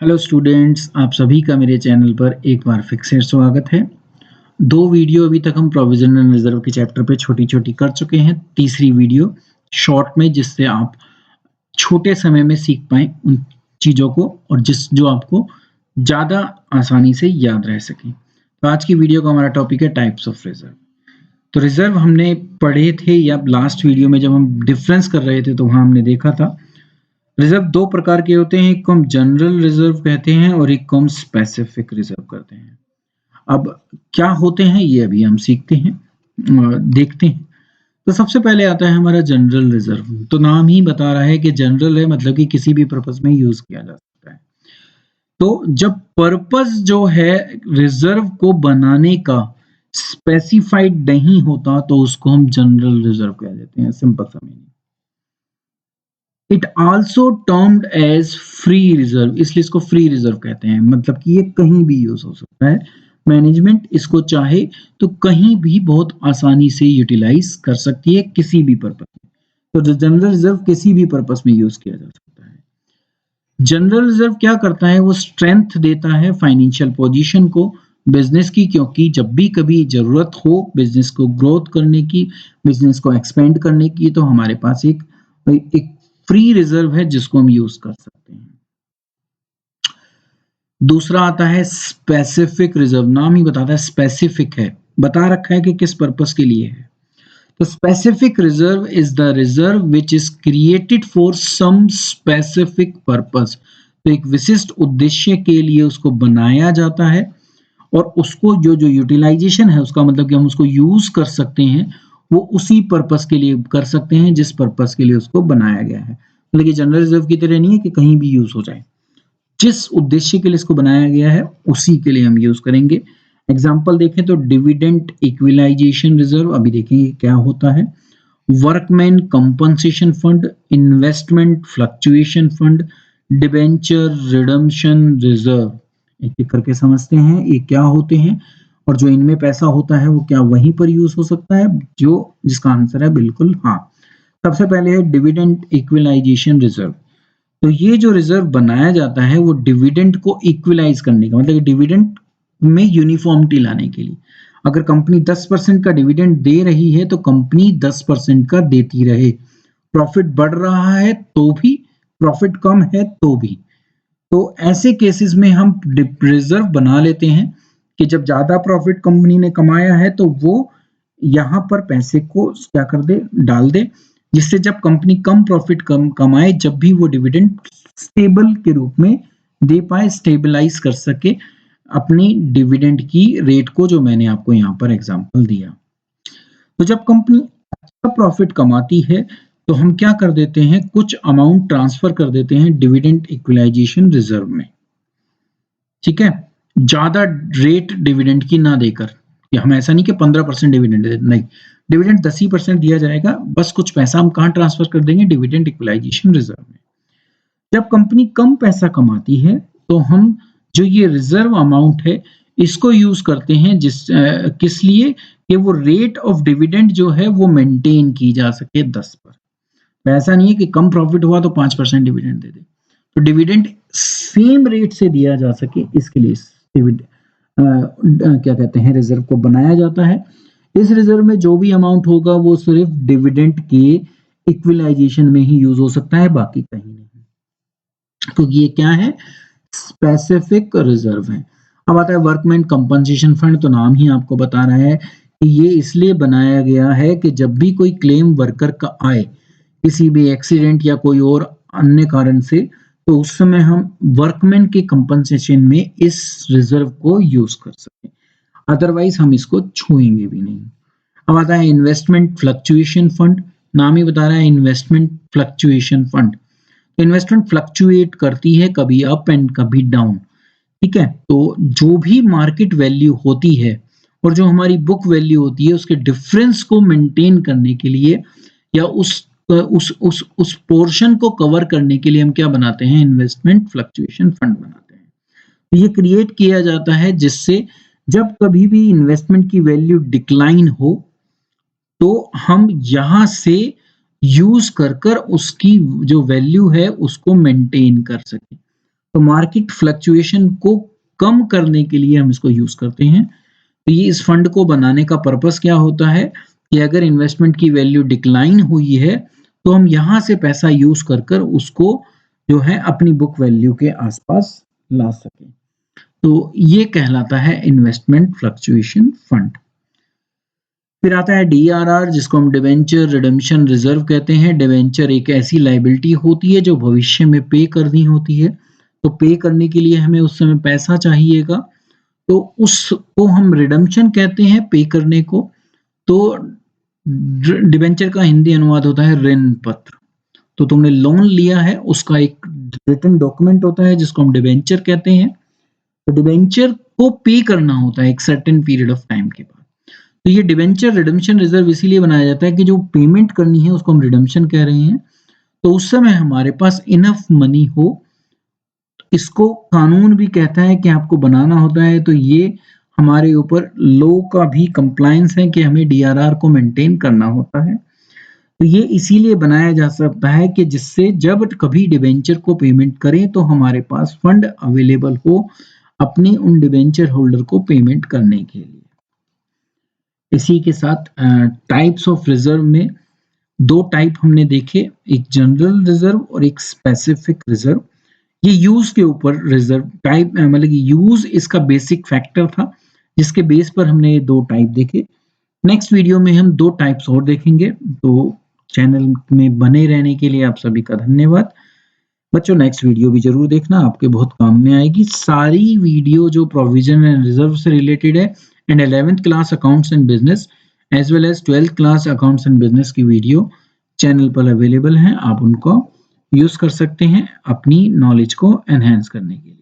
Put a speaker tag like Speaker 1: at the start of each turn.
Speaker 1: Hello students, आप सभी का मेरे चैनल पर एक बार फिर से स्वागत है। दो वीडियो अभी तक हम प्रोविजनल रिजर्व के चैप्टर पे छोटी-छोटी कर चुके हैं। तीसरी वीडियो शॉर्ट में, जिससे आप छोटे समय में सीख पाएँ उन चीज़ों को और जो आपको ज़्यादा आसानी से याद रह सकें। तो आज की वीडियो का हमारा टॉपिक है टाइप्स ऑफ रिजर्व। तो रिजर्व हमने पढ़े थे, या लास्ट वीडियो में जब हम डिफरेंस कर रहे थे तो वहाँ हमने देखा था रिजर्व दो प्रकार के होते हैं। एक को हम जनरल रिजर्व कहते हैं और एक को हम स्पेसिफिक रिजर्व कहते हैं। अब क्या होते हैं ये अभी हम सीखते हैं, देखते हैं। तो सबसे पहले आता है हमारा जनरल रिजर्व। तो नाम ही बता रहा है कि जनरल है, मतलब कि किसी भी पर्पस में यूज किया जा सकता है। तो जब पर्पस जो है रिजर्व को बनाने का स्पेसिफाइड नहीं होता तो उसको हम जनरल रिजर्व कह देते हैं। सिंपल सा meaning. It also termed as free reserve, इसलिए इसको फ्री रिजर्व कहते हैं। मतलब कि ये कहीं भी यूज हो सकता है। मैनेजमेंट इसको चाहे तो कहीं भी बहुत आसानी से यूटिलाइज कर सकती है, किसी भी पर्पस में। तो जनरल रिजर्व किसी भी पर्पस में यूज किया जा सकता है। जनरल रिजर्व क्या करता है, वो स्ट्रेंथ देता है फाइनेंशियल पोजीशन को, बिजनेस की, क्योंकि जब भी कभी जरूरत हो बिजनेस को ग्रोथ करने की, बिजनेस को एक्सपेंड करने की, तो हमारे पास एक फ्री रिजर्व है जिसको हम यूज कर सकते हैं। दूसरा आता है स्पेसिफिक रिजर्व। नाम ही बताता है स्पेसिफिक है, बता रखा है कि किस पर्पस के लिए है। तो specific reserve is the reserve which is created for some specific purpose. तो एक विशिष्ट उद्देश्य के लिए उसको बनाया जाता है, और उसको जो जो यूटिलाइजेशन है उसका मतलब कि हम उसको यूज कर सकते हैं, वो उसी पर्पस के लिए कर सकते हैं जिस पर्पस के लिए उसको बनाया गया है। मतलब कि जनरल रिजर्व की तरह नहीं है कि कहीं भी यूज हो जाए। जिस उद्देश्य के लिए इसको बनाया गया है उसी के लिए हम यूज करेंगे। एग्जाम्पल देखें तो डिविडेंड इक्विलाइजेशन रिजर्व, अभी देखेंगे क्या होता है। Workman compensation fund, investment fluctuation fund, debenture redemption reserve. एक एक करके समझते हैं ये क्या होते हैं, और जो इनमें पैसा होता है वो क्या वहीं पर यूज हो सकता है, जो जिसका आंसर है बिल्कुल हाँ। सबसे पहले है डिविडेंड इक्विलाइजेशन रिजर्व। तो ये जो रिजर्व बनाया जाता है वो डिविडेंड को इक्विलाइज करने का, मतलब डिविडेंड में यूनिफॉर्मिटी लाने के लिए। अगर कंपनी 10% का डिविडेंड दे रही है तो कंपनी 10% का देती रहे। प्रॉफिट बढ़ रहा है तो भी, प्रॉफिट कम है तो भी। तो ऐसे केसेस में हम रिजर्व बना लेते हैं कि जब ज्यादा प्रॉफिट कंपनी ने कमाया है तो वो यहाँ पर पैसे को क्या कर दे, डाल दे, जिससे जब कंपनी कम प्रॉफिट कमाए जब भी वो डिविडेंड स्टेबल के रूप में दे पाए, स्टेबलाइज कर सके अपनी डिविडेंड की रेट को, जो मैंने आपको यहाँ पर एग्जांपल दिया। तो जब कंपनी अच्छा प्रॉफिट कमाती है तो हम क्या कर देते हैं, कुछ अमाउंट ट्रांसफर कर देते हैं डिविडेंड इक्विलाइजेशन रिजर्व में। ठीक है, ज्यादा रेट डिविडेंड की ना देकर, कि हम ऐसा नहीं कि 15% डिविडेंड दे, नहीं, डिविडेंड 10% दिया जाएगा, बस कुछ पैसा हम कहाँ ट्रांसफर कर देंगे, डिविडेंड इक्विलाइजेशन रिजर्व में। जब कंपनी कम पैसा कमाती है तो हम जो ये रिजर्व अमाउंट है इसको यूज करते हैं किस लिए, कि वो रेट ऑफ डिविडेंड जो है वो मेंटेन की जा सके 10 पर। तो ऐसा नहीं है कि कम प्रॉफिट हुआ तो 5% डिविडेंड दे दे। तो डिविडेंड सेम रेट से दिया जा सके, इसके लिए क्या कहते हैं, रिजर्व को बनाया जाता है। इस रिजर्व में जो भी अमाउंट होगा वो सिर्फ डिविडेंड के इक्विलाइजेशन में ही यूज हो सकता है, बाकी कहीं नहीं। तो ये क्या है, स्पेसिफिक रिजर्व है। अब आता है वर्कमैन कंपनसेशन फंड। तो नाम ही आपको बता रहा है कि ये इसलिए बनाया गया है कि जब भी कोई क्लेम वर्कर का आए किसी भी एक्सीडेंट या कोई और अन्य कारण से, तो उस समय हम वर्कमैन के कंपनसेशन में इस रिजर्व को यूज कर सकें, अदरवाइज हम इसको छुएंगे भी नहीं। अब आता है इन्वेस्टमेंट फ्लक्चुएशन फंड। नाम ही बता रहा है investment fluctuation fund. Investment fluctuate करती है, कभी अप एंड कभी डाउन। ठीक है, तो जो भी मार्केट वैल्यू होती है और जो हमारी बुक वैल्यू होती है उसके डिफरेंस को मेंटेन करने के लिए, या उस पोर्शन को कवर करने के लिए हम क्या बनाते हैं, इन्वेस्टमेंट फ्लक्चुएशन फंड बनाते हैं। तो ये क्रिएट किया जाता है जिससे जब कभी भी इन्वेस्टमेंट की वैल्यू डिक्लाइन हो तो हम यहां से यूज कर कर उसकी जो वैल्यू है उसको मेंटेन कर सके। तो मार्केट फ्लक्चुएशन को कम करने के लिए हम इसको यूज करते हैं। तो ये इस फंड को बनाने का पर्पस क्या होता है कि अगर इन्वेस्टमेंट की वैल्यू डिक्लाइन हुई है तो हम यहाँ से पैसा यूज कर कर उसको जो है अपनी बुक वैल्यू के आसपास ला सकें। तो ये कहलाता है इन्वेस्टमेंट फ्लक्चुएशन फंड। फिर आता है डीआरआर, जिसको हम डिवेंचर रिडेम्पशन रिजर्व कहते हैं। डिवेंचर एक ऐसी लायबिलिटी होती है जो भविष्य में पे करनी होती है। तो पे करने के लिए हमें उस समय पैसा चाहिएगा, तो उसको हम रिडेम्पशन कहते हैं पे करने को। तो डिवेंचर का हिंदी अनुवाद होता है ऋण पत्र। तो तुमने लोन लिया है, उसका एक रिटन डॉक्यूमेंट होता है जिसको हम डिवेंचर कहते हैं। तो डिवेंचर को पे करना होता है एक सर्टेन पीरियड ऑफ टाइम के बाद। तो ये डिवेंचर रिडेम्पशन रिजर्व इसीलिए बनाया जाता है कि जो पेमेंट करनी है उसको हम रिडेम्पशन कह रहे हैं, तो उस समय हमारे पास इनफ मनी हो। इसको कानून भी कहता है कि आपको बनाना होता है, तो ये हमारे ऊपर लॉ का भी कंप्लायंस है कि हमें डीआरआर को मेंटेन करना होता है। तो ये इसीलिए बनाया जा सकता है कि जिससे जब कभी डिवेंचर को पेमेंट करें तो हमारे पास फंड अवेलेबल हो अपने उन डिवेंचर होल्डर को पेमेंट करने के लिए। इसी के साथ टाइप्स ऑफ रिजर्व में दो टाइप हमने देखे, एक जनरल रिजर्व और एक स्पेसिफिक रिजर्व। ये यूज के ऊपर रिजर्व टाइप मतलब कि यूज इसका बेसिक फैक्टर था जिसके बेस पर हमने ये दो टाइप देखे। नेक्स्ट वीडियो में हम दो टाइप्स और देखेंगे। तो चैनल में बने रहने के लिए आप सभी का धन्यवाद। बच्चों नेक्स्ट वीडियो भी जरूर देखना, आपके बहुत काम में आएगी। सारी वीडियो जो प्रोविजन एंड रिजर्व से रिलेटेड है and 11th class accounts and business as well as 12th class accounts and business की वीडियो चैनल पर अवेलेबल हैं। आप उनको यूज कर सकते हैं अपनी नॉलेज को एनहेंस करने के लिए।